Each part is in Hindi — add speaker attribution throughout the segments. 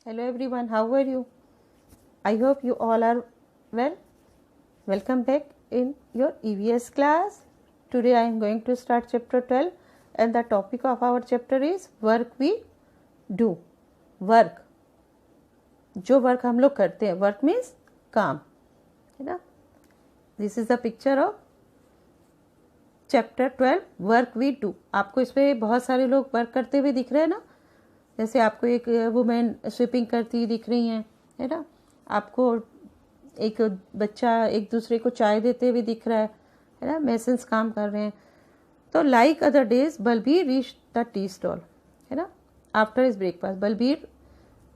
Speaker 1: Hello everyone, how are you? I hope you all are well. Welcome back in your EVS class. Today I am going to start chapter 12 and the topic of our chapter is work we do. Work. जो वर्क हम लोग करते हैं, वर्क मीन्स काम, है ना. This is the picture of chapter 12 work we do. आपको इसमें बहुत सारे लोग वर्क करते हुए दिख रहे हैं ना. जैसे आपको एक वुमेन स्वीपिंग करती दिख रही हैं, है ना. आपको एक बच्चा एक दूसरे को चाय देते हुए दिख रहा है ना. मेसन्स काम कर रहे हैं. तो like other days Balbir reach the tea stall, है ना. After is breakfast, Balbir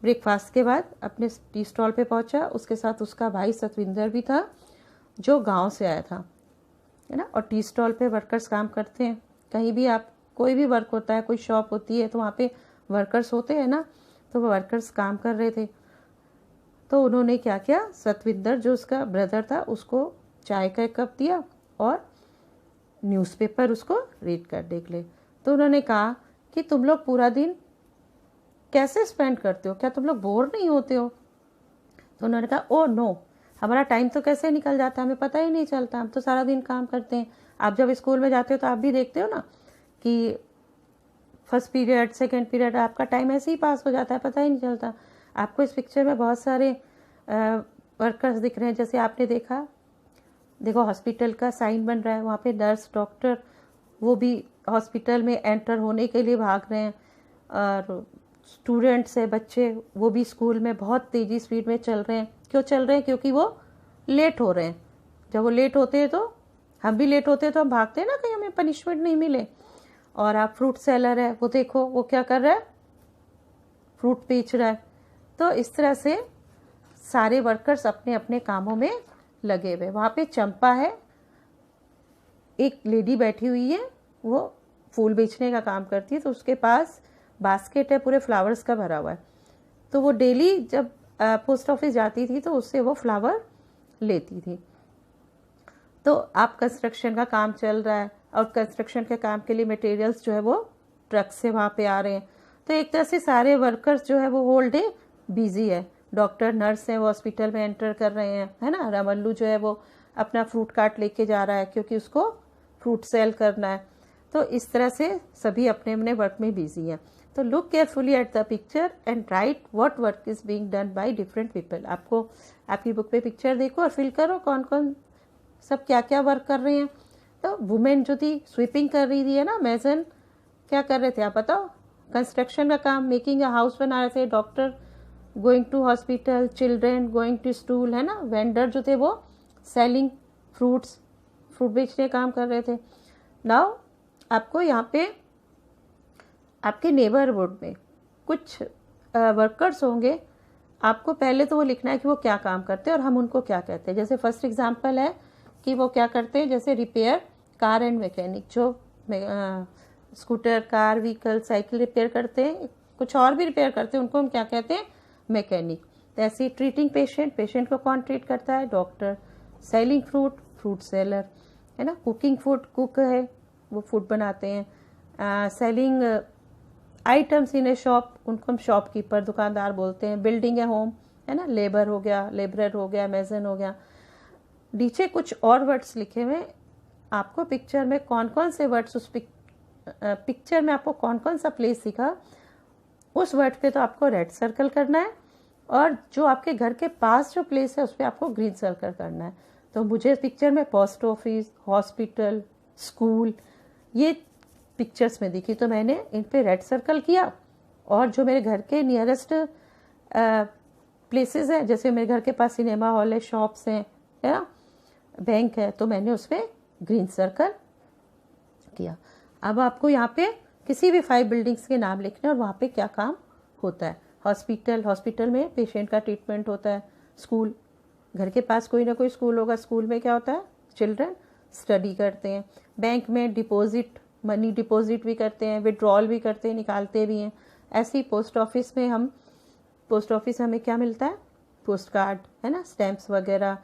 Speaker 1: breakfast के बाद अपने टी स्टॉल पे पहुंचा. उसके साथ उसका भाई सतविंदर भी था जो गांव से आया था, है ना. और टी स्टॉल पे वर्कर्स काम करते हैं. कहीं भी आप कोई भी वर्क होता है, कोई शॉप होती है तो वहाँ पे वर्कर्स होते हैं ना. तो वो वर्कर्स काम कर रहे थे. तो उन्होंने क्या किया, सतविंदर जो उसका ब्रदर था उसको चाय का एक कप दिया और न्यूज़पेपर उसको रीड करने के लिए. तो उन्होंने कहा कि तुम लोग पूरा दिन कैसे स्पेंड करते हो, क्या तुम लोग बोर नहीं होते हो. तो उन्होंने कहा ओ नो, हमारा टाइम तो कैसे निकल जाता है, हमें पता ही नहीं चलता, हम तो सारा दिन काम करते हैं. आप जब स्कूल में जाते हो तो आप भी देखते हो ना कि फर्स्ट पीरियड सेकंड पीरियड आपका टाइम ऐसे ही पास हो जाता है, पता ही नहीं चलता. आपको इस पिक्चर में बहुत सारे वर्कर्स दिख रहे हैं. जैसे आपने देखा, देखो हॉस्पिटल का साइन बन रहा है, वहाँ पे नर्स डॉक्टर वो भी हॉस्पिटल में एंटर होने के लिए भाग रहे हैं. और स्टूडेंट्स है, बच्चे, वो भी स्कूल में बहुत तेज़ी स्पीड में चल रहे हैं. क्यों चल रहे हैं? क्योंकि वो लेट हो रहे हैं. जब वो लेट होते हैं तो हम भी लेट होते हैं तो हम भागते हैं ना, कहीं हमें पनिशमेंट नहीं मिले. और आप फ्रूट सेलर है, वो देखो वो क्या कर रहा है, फ्रूट बेच रहा है. तो इस तरह से सारे वर्कर्स अपने अपने कामों में लगे हुए. वहाँ पे चंपा है, एक लेडी बैठी हुई है, वो फूल बेचने का काम करती है. तो उसके पास बास्केट है, पूरे फ्लावर्स का भरा हुआ है. तो वो डेली जब पोस्ट ऑफिस जाती थी तो उससे वो फ्लावर लेती थी. तो आप कंस्ट्रक्शन का काम चल रहा है और कंस्ट्रक्शन के काम के लिए मटेरियल्स जो है वो ट्रक से वहाँ पे आ रहे हैं. तो एक तरह से सारे वर्कर्स जो है वो होल डे बिजी है. डॉक्टर नर्स हैं, वो हॉस्पिटल में एंटर कर रहे हैं, है ना. रमल्लू जो है वो अपना फ्रूट कार्ट लेके जा रहा है क्योंकि उसको फ्रूट सेल करना है. तो इस तरह से सभी अपने अपने वर्क में बिजी हैं. तो look carefully at the picture and right what work is being done by different people. आपको आपकी बुक पे पिक्चर देखो और फिल करो कौन कौन सब क्या क्या वर्क कर रहे हैं. तो वुमेन जो थी स्वीपिंग कर रही थी, है ना. मेसन क्या कर रहे थे आप बताओ, कंस्ट्रक्शन का काम, मेकिंग अ हाउस बना रहे थे. Doctor going to hospital, children going to school, है ना. वेंडर जो थे वो सेलिंग फ्रूट्स, फ्रूट बेचने का काम कर रहे थे. नाउ आपको यहाँ पे आपके नेबरहुड में कुछ वर्कर्स होंगे. आपको पहले तो वो लिखना है कि वो क्या काम करते हैं और हम उनको क्या कहते हैं. जैसे फर्स्ट एग्जांपल है कि वो क्या करते हैं, जैसे रिपेयर कार एंड मैकेनिक, जो scooter, car, vehicle, cycle repair करते हैं, कुछ और भी रिपेयर करते हैं, उनको हम क्या कहते हैं, मैकेनिक. तो ऐसे ट्रीटिंग पेशेंट, पेशेंट को कौन ट्रीट करता है, doctor. Selling fruit, fruit seller, है ना. कुकिंग फूड, कुक है, वो फूड बनाते हैं. Selling items in A shop, उनको हम शॉपकीपर, दुकानदार बोलते हैं. बिल्डिंग है होम, है ना, लेबर हो गया, लेबरर हो गया, मेसन हो गया. नीचे कुछ और वर्ड्स लिखे हुए. आपको पिक्चर में कौन कौन से वर्ड्स, उस पिक्चर में आपको कौन कौन सा प्लेस दिखा, उस वर्ड पे तो आपको रेड सर्कल करना है. और जो आपके घर के पास जो प्लेस है उस पर आपको ग्रीन सर्कल करना है. तो मुझे पिक्चर में पोस्ट ऑफिस, हॉस्पिटल, स्कूल, ये पिक्चर्स में दिखी तो मैंने इन पे रेड सर्कल किया. और जो मेरे घर के नियरेस्ट प्लेसेस हैं, जैसे मेरे घर के पास सिनेमा हॉल है, शॉप्स हैं, है ना, बैंक है, तो मैंने उस पर ग्रीन सर्कल किया. अब आपको यहाँ पे किसी भी 5 बिल्डिंग्स के नाम लिखने और वहाँ पे क्या काम होता है. हॉस्पिटल, हॉस्पिटल में पेशेंट का ट्रीटमेंट होता है. स्कूल, घर के पास कोई ना कोई स्कूल होगा, स्कूल में क्या होता है, चिल्ड्रन स्टडी करते हैं. बैंक में डिपॉजिट, मनी डिपॉजिट भी करते हैं, विड्रॉल भी करते हैं, निकालते भी हैं. ऐसे ही पोस्ट ऑफिस में हम, पोस्ट ऑफिस हमें क्या मिलता है, पोस्ट कार्ड, है ना, स्टैम्प्स वगैरह.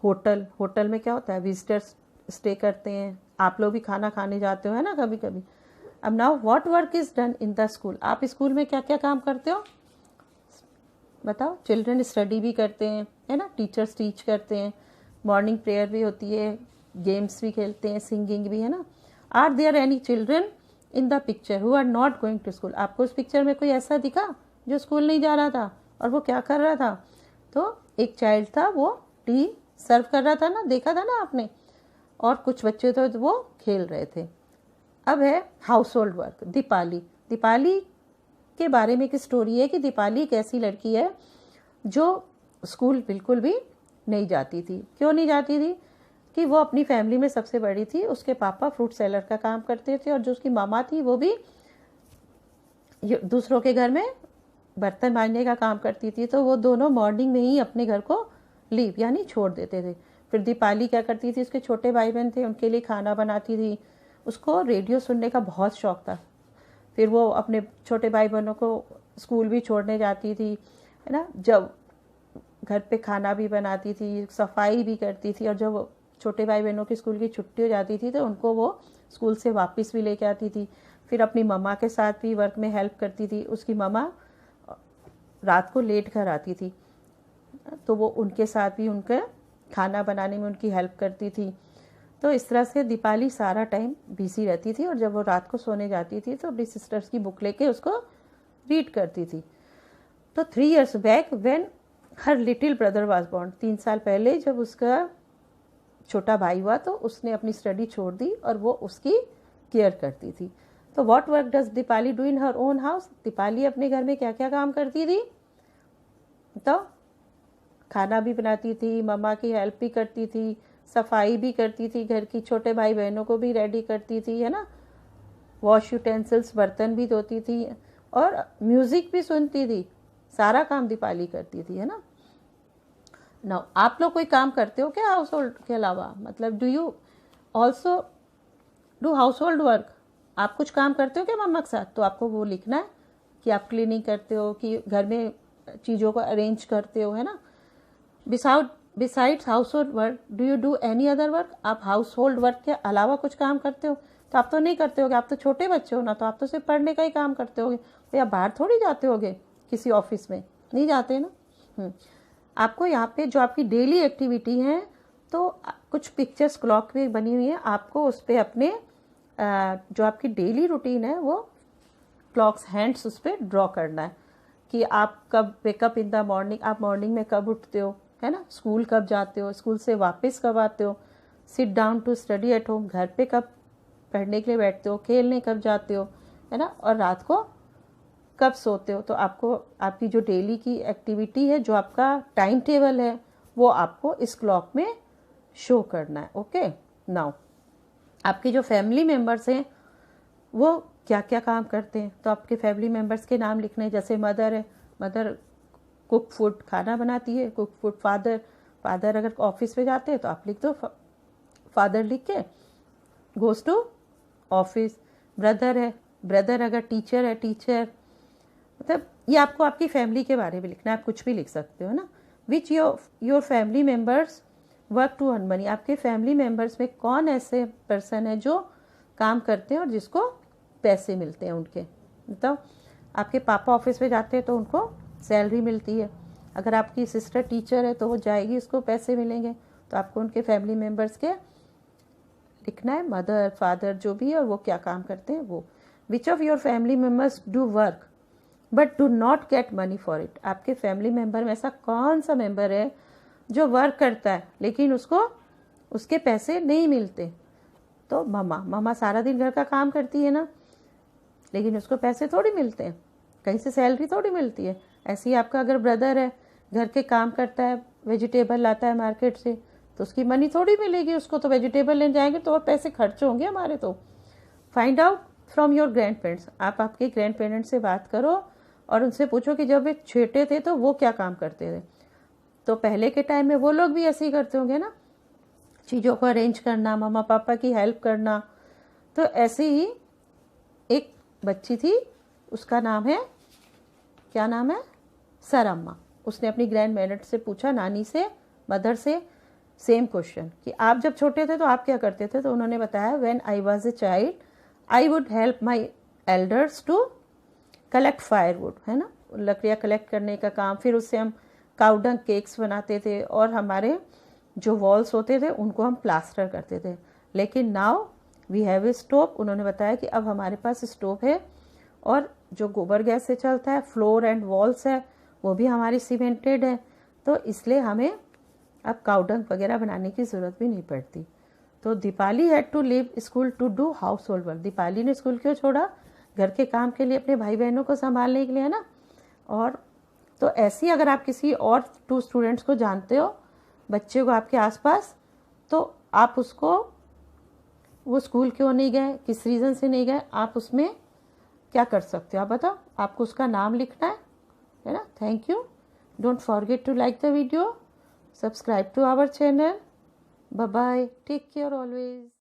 Speaker 1: होटल, होटल में क्या होता है, विजिटर्स स्टे करते हैं. आप लोग भी खाना खाने जाते हो, है ना, कभी कभी. अब now what work is done in the school. आप स्कूल में क्या क्या काम करते हो, बताओ, चिल्ड्रन स्टडी भी करते हैं, है ना, टीचर्स टीच करते हैं, मॉर्निंग प्रेयर भी होती है, गेम्स भी खेलते हैं, सिंगिंग भी, है ना। Are there any children in the picture who are not going to school? आपको उस पिक्चर में कोई ऐसा दिखा जो स्कूल नहीं जा रहा था? और वो क्या कर रहा था? तो एक चाइल्ड था, वो टी सर्व कर रहा था ना, देखा था ना आपने, और कुछ बच्चे तो वो खेल रहे थे। अब है house hold work. Deepali, Deepali के बारे में एक स्टोरी है कि दीपाली एक ऐसी लड़की है जो स्कूल बिल्कुल भी नहीं जाती थी। क्यों नहीं जाती थी? कि वो अपनी फैमिली में सबसे बड़ी थी, उसके पापा फ्रूट सेलर का काम करते थे और जो उसकी मामा थी वो भी दूसरों के घर में बर्तन मांजने का काम करती थी। तो वो दोनों मॉर्निंग में ही अपने घर को लीव यानी छोड़ देते थे। फिर दीपाली क्या करती थी, उसके छोटे भाई बहन थे, उनके लिए खाना बनाती थी। उसको रेडियो सुनने का बहुत शौक था। फिर वो अपने छोटे भाई बहनों को स्कूल भी छोड़ने जाती थी, है ना, जब घर पे खाना भी बनाती थी, सफाई भी करती थी, और जब छोटे भाई बहनों की स्कूल की छुट्टी हो जाती थी तो उनको वो स्कूल से वापस भी लेके आती थी। फिर अपनी मम्मा के साथ भी वर्क में हेल्प करती थी। उसकी मम्मा रात को लेट घर आती थी तो वो उनके साथ भी उनके खाना बनाने में उनकी हेल्प करती थी। तो इस तरह से दीपाली सारा टाइम बिजी रहती थी, और जब वो रात को सोने जाती थी तो अपनी सिस्टर्स की बुक लेके उसको रीड करती थी। तो 3 years back when her little brother was born, 3 साल पहले जब उसका छोटा भाई हुआ तो उसने अपनी स्टडी छोड़ दी और वो उसकी केयर करती थी। तो what work does Deepali do in her own house? Deepali अपने घर में क्या क्या काम करती थी? तो खाना भी बनाती थी, मम्मा की हेल्प भी करती थी, सफाई भी करती थी, घर की छोटे भाई बहनों को भी रेडी करती थी, है ना, वॉश यूटेंसिल्स बर्तन भी धोती थी, और म्यूजिक भी सुनती थी। सारा काम दीपाली करती थी, है ना। नाउ आप लोग कोई काम करते हो क्या हाउस होल्ड के अलावा? मतलब do you also do household work? आप कुछ काम करते हो क्या मम्मा के साथ? तो आपको वो लिखना है कि आप क्लीनिंग करते हो, कि घर में चीज़ों को अरेंज करते हो, है ना। Besides house hold work do you do any other work? आप हाउस होल्ड वर्क के अलावा कुछ काम करते हो? तो आप तो नहीं करते होगे, आप तो छोटे बच्चे हो ना, तो आप तो सिर्फ पढ़ने का ही काम करते होगे, तो या बाहर थोड़ी जाते होगे किसी ऑफिस में, नहीं जाते ना। आपको यहाँ पे जो आपकी डेली एक्टिविटी है, तो कुछ पिक्चर्स क्लॉक पे बनी हुई है, आपको उस पर अपने जो आपकी डेली रूटीन है वो क्लॉक्स हैंड्स उस पर ड्रॉ करना है कि आप कब वेकअप इन द मॉर्निंग, आप मॉर्निंग में कब उठते हो, है ना, स्कूल कब जाते हो, स्कूल से वापस कब आते हो, sit down to study at home, घर पे कब पढ़ने के लिए बैठते हो, खेलने कब जाते हो, है ना, और रात को कब सोते हो। तो आपको आपकी जो डेली की एक्टिविटी है, जो आपका टाइम टेबल है, वो आपको इस क्लॉक में शो करना है। ओके, नाउ आपके जो फैमिली मेम्बर्स हैं वो क्या क्या काम करते हैं, तो आपके फैमिली मेम्बर्स के नाम लिखने हैं। जैसे मदर है, मदर कुक फूड, खाना बनाती है, कुक फूड। फादर अगर ऑफिस में जाते हैं तो आप लिख दो फादर लिख के, गोज टू ऑफिस। ब्रदर है, ब्रदर अगर टीचर है, टीचर। मतलब ये आपको आपकी फैमिली के बारे में लिखना है, आप कुछ भी लिख सकते हो ना। Which your family members work to earn money, आपके फैमिली मेम्बर्स में कौन ऐसे पर्सन है जो काम करते हैं और जिसको पैसे मिलते हैं उनके। बताओ, आपके पापा ऑफिस में जाते हैं तो उनको सैलरी मिलती है, अगर आपकी सिस्टर टीचर है तो वो जाएगी, उसको पैसे मिलेंगे। तो आपको उनके फैमिली मेम्बर्स के लिखना है, मदर फादर जो भी है और वो क्या काम करते हैं वो। Which of your family members do work but do not get money for it, आपके फैमिली मेम्बर में ऐसा कौन सा मेम्बर है जो वर्क करता है लेकिन उसको उसके पैसे नहीं मिलते? तो मम्मा सारा दिन घर का काम करती है ना, लेकिन उसको पैसे थोड़ी मिलते हैं, कहीं से सैलरी थोड़ी मिलती है। ऐसे ही आपका अगर ब्रदर है, घर के काम करता है, वेजिटेबल लाता है मार्केट से, तो उसकी मनी थोड़ी मिलेगी उसको, तो वेजिटेबल लेने जाएंगे तो और पैसे खर्च होंगे हमारे। तो find out from your grand parents, आप आपके ग्रैंड पेरेंट्स से बात करो और उनसे पूछो कि जब वे छोटे थे तो वो क्या काम करते थे। तो पहले के टाइम में वो लोग भी ऐसे ही करते होंगे ना, चीज़ों को अरेंज करना, मम्मा पापा की हेल्प करना। तो ऐसे ही एक बच्ची थी, उसका नाम है, क्या नाम है, सरम्मा। उसने अपनी ग्रैंड पेरेंट से पूछा, नानी से, मदर से, सेम क्वेश्चन कि आप जब छोटे थे तो आप क्या करते थे। तो उन्होंने बताया, when I was a child I would help my elders to collect firewood, है ना, लकड़ियाँ कलेक्ट करने का काम, फिर उससे हम काउडंग केक्स बनाते थे और हमारे जो वॉल्स होते थे उनको हम प्लास्टर करते थे। लेकिन now we have a stove. उन्होंने बताया कि अब हमारे पास स्टोव है और जो गोबर गैस से चलता है, फ्लोर एंड वॉल्स है वो भी हमारी सीमेंटेड है, तो इसलिए हमें अब काउडंग वगैरह बनाने की ज़रूरत भी नहीं पड़ती। तो Deepali had to leave school to do household work. Deepali ने स्कूल क्यों छोड़ा? घर के काम के लिए, अपने भाई बहनों को संभालने के लिए, है ना। और तो ऐसी अगर आप किसी और 2 स्टूडेंट्स को जानते हो, बच्चे को आपके आसपास, तो आप उसको, वो स्कूल क्यों नहीं गए, किस रीज़न से नहीं गए, आप उसमें क्या कर सकते हो आप बताओ। आपको उसका नाम लिखना है ना। Thank you. Don't forget to like the video, subscribe to our channel. Bye bye, take care always.